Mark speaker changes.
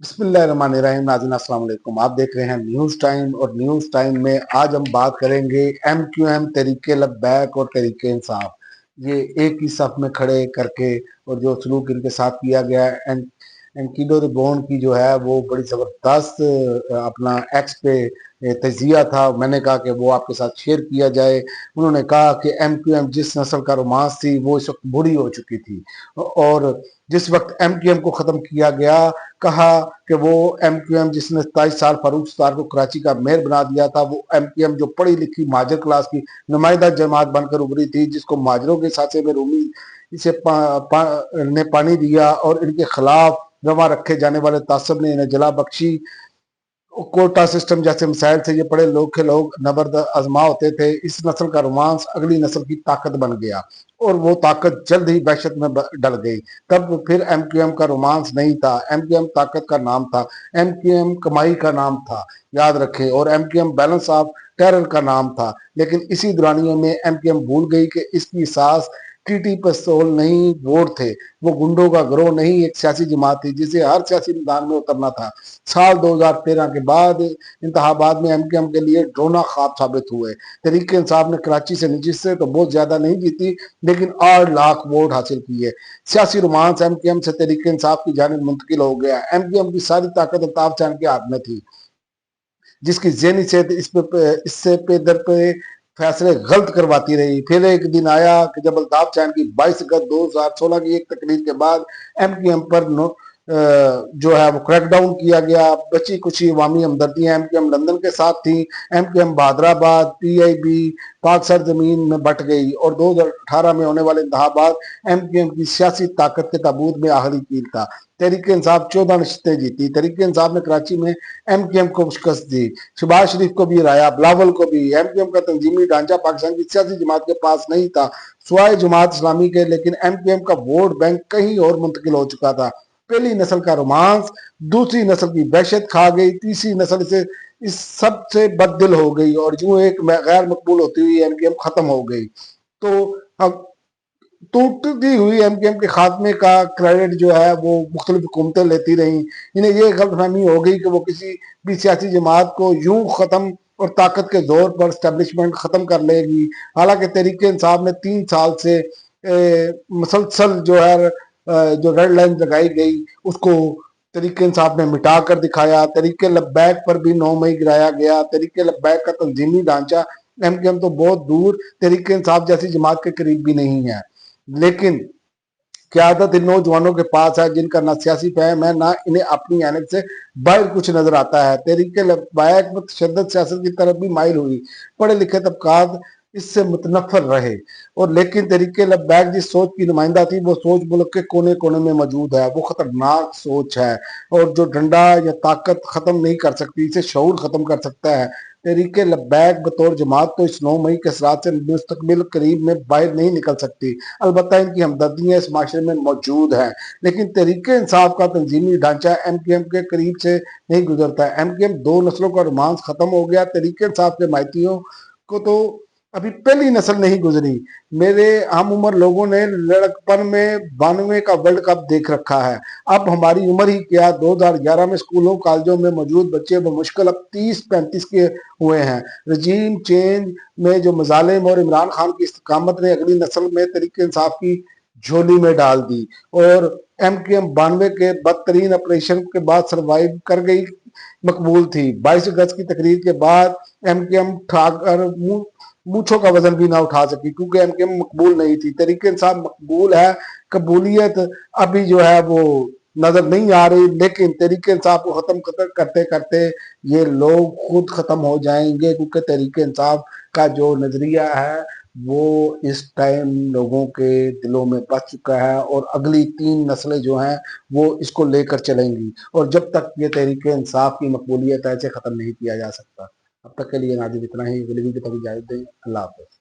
Speaker 1: بسم اللہ الرحمن الرحیم. ناظرین السلام علیکم. آپ دیکھ رہے ہیں نیوز ٹائم، اور نیوز ٹائم میں آج ہم بات کریں گے M Q M, Tehreek Labbaik اور تحریک انصاف. یہ ایک ہی صف میں کھڑے کر کے اور جو سلوک ان کے ساتھ کیا گیا ہے، انکیلو ریبون کی جو ہے وہ بڑی زبردست اپنا ایکس پہ تجزیہ تھا. میں نے کہا کہ وہ آپ کے ساتھ شیئر کیا جائے. انہوں نے کہا کہ ایم کیو ایم جس نسل کا رومانس تھی وہ اس وقت بوڑھی ہو چکی تھی، اور جس وقت ایم کیو ایم کو ختم کیا گیا، کہا کہ وہ ایم کیو ایم جس نے 27 سال فاروق ستار کو کراچی کا میئر بنا دیا تھا، وہ ایم کیو ایم جو پڑھی لکھی مہاجر کلاس کی نمائندہ جماعت بن کر ابھری تھی، جس کو مہاجروں کے سانچے میں رومی اسے نے پانی دیا اور ان کے خلاف رواں رکھے جانے والے تعصب نے انہیں جلا بخشی. کوٹا سسٹم جیسے مسائل سے یہ پڑھے لوگ کے لوگ نبرد آزما ہوتے تھے. اس نسل کا رومانس اگلی نسل کی طاقت بن گیا، اور وہ طاقت جلد ہی وحشت میں ڈل گئی. تب پھر ایم کیو ایم کا رومانس نہیں تھا، ایم کیو ایم طاقت کا نام تھا، ایم کیو ایم کمائی کا نام تھا، یاد رکھیں، اور M Q M balance of terror کا نام تھا. لیکن اسی دورانیے میں ایم کیو ایم بھول گئی کہ اس کی ساز ٹی ٹی پستول نہیں، ووٹ تھے. وہ گنڈوں کا گروہ نہیں، ایک سیاسی جماعت تھی جسے ہر سیاسی میدان میں اترنا تھا. سال 2013 کے بعد انتخابات میں ایم کیو ایم کے لیے ڈرونا خواب ثابت ہوئے. تحریک انصاف نے کراچی سے نجست سے تو بہت زیادہ نہیں جیتی، لیکن 8 لاکھ ووٹ حاصل کیے. سیاسی رومانس ایم کیو ایم سے تحریک انصاف کی جانب منتقل ہو گیا. ایم کیو ایم کی ساری طاقت الطاف چین کے ہاتھ میں تھی، جس کی ذہنی صحت اس سے پہ در پہ فیصلے غلط کرواتی رہی. پھر ایک دن آیا کہ جب الطاف چین کی 22 اگست 2016 کی ایک تقریر کے بعد ایم کیو ایم پر جو ہے وہ کریک ڈاؤن کیا گیا. بچی کچھ عوامی ہمدردیاں ایم کیو ایم لندن کے ساتھ تھیں. ایم کیو ایم بہادر آباد، پی آئی بی، پاک سرزمین میں بٹ گئی، اور 2018 میں ہونے والے انتخابات ایم کیو ایم کی سیاسی طاقت کے تابوت میں آخری تیر تھا. تحریک انصاف 14 نشستیں جیتی. تحریک انصاف نے کراچی میں ایم کیو ایم کو شکست دی، شہباز شریف کو بھی ہرایا، بلاول کو بھی. ایم کیو ایم کا تنظیمی ڈھانچہ پاکستان کی سیاسی جماعت کے پاس نہیں تھا سوائے جماعت اسلامی کے، لیکن ایم کیو ایم کا ووٹ بینک کہیں اور منتقل ہو چکا تھا. پہلی نسل کا رومانس دوسری نسل کی وحشت کھا گئی، تیسری نسل سے اس سب سے بد دل ہو گئی، اور جو ایک غیر مقبول ہوتی ہوئی ایم کیو ایم ختم ہو گئی. تو اب ٹوٹتی ہوئی ایم کیو ایم کے خاتمے کا کریڈٹ جو ہے وہ مختلف حکومتیں لیتی رہیں. انہیں یہ غلط فہمی ہو گئی کہ وہ کسی بھی سیاسی جماعت کو یوں ختم اور طاقت کے زور پر اسٹیبلشمنٹ ختم کر لے گی. حالانکہ تحریک انصاف نے 3 سال سے مسلسل جو ہے جو ریڈ لائن لگائی گئی اس کو تحریک انصاف نے مٹا کر دکھایا. تحریک لبیک پر بھی 9 مئی گرایا گیا. تحریک لبیک کا تنظیمی ڈھانچہ ایم کیو ایم تو بہت دور تحریک انصاف جیسی جماعت کے قریب بھی نہیں ہے، لیکن قیادت ان نوجوانوں کے پاس ہے جن کا نہ سیاسی فہم ہے، نہ انہیں اپنی اینت سے باہر کچھ نظر آتا ہے. تحریک لبیک میں تشدد سیاست کی طرف بھی مائل ہوئی، پڑھے لکھے طبقات اس سے متنفر رہے، اور لیکن تحریک لبیک جس سوچ کی نمائندہ تھی وہ سوچ ملک کے کونے کونے میں موجود ہے. وہ خطرناک سوچ ہے، اور جو ڈنڈا یا طاقت ختم نہیں کر سکتی، اسے شعور ختم کر سکتا ہے. تحریک لبیک بطور جماعت تو اس 9 مئی کے اثرات سے مستقبل قریب میں باہر نہیں نکل سکتی. البتہ ان کی ہمدردیاں اس معاشرے میں موجود ہیں، لیکن تحریک انصاف کا تنظیمی ڈھانچہ ایم کیو ایم کے قریب سے نہیں گزرتا. ایم کیو ایم 2 نسلوں کا رومانس ختم ہو گیا. تحریک انصاف کے مائتیوں کو تو ابھی پہلی نسل نہیں گزری. میرے ہم عمر لوگوں نے لڑکپن میں 92 کا ورلڈ کپ دیکھ رکھا ہے. اب ہماری عمر ہی کیا، 2011 میں اسکولوں کالجوں میں موجود بچے بمشکل اب 30-35 کے ہوئے ہیں. رجیم چینج میں جو مظالم اور عمران خان کی استقامت نے اگلی نسل میں تحریک انصاف کی جھولی میں ڈال دی، اور ایم کیو ایم 92 کے بدترین آپریشن کے بعد سروائیو کر گئی، مقبول تھی. 22 اگست کی تقریر کے بعد ایم کیو ایم ٹھا کر مونچھوں کا وزن بھی نہ اٹھا سکی، کیونکہ ایم کیو ایم مقبول نہیں تھی. تحریک انصاف مقبول ہے، قبولیت ابھی جو ہے وہ نظر نہیں آ رہی، لیکن تحریک انصاف کو ختم کرتے کرتے یہ لوگ خود ختم ہو جائیں گے، کیونکہ تحریک انصاف کا جو نظریہ ہے وہ اس ٹائم لوگوں کے دلوں میں بس چکا ہے، اور اگلی 3 نسلیں جو ہیں وہ اس کو لے کر چلیں گی، اور جب تک یہ تحریک انصاف کی مقبولیت ہے اسے ختم نہیں کیا جا سکتا. اب تک کے لیے ناظرین اتنا ہی. اگلی ویڈیو تک اجازت دیں. اللہ حافظ.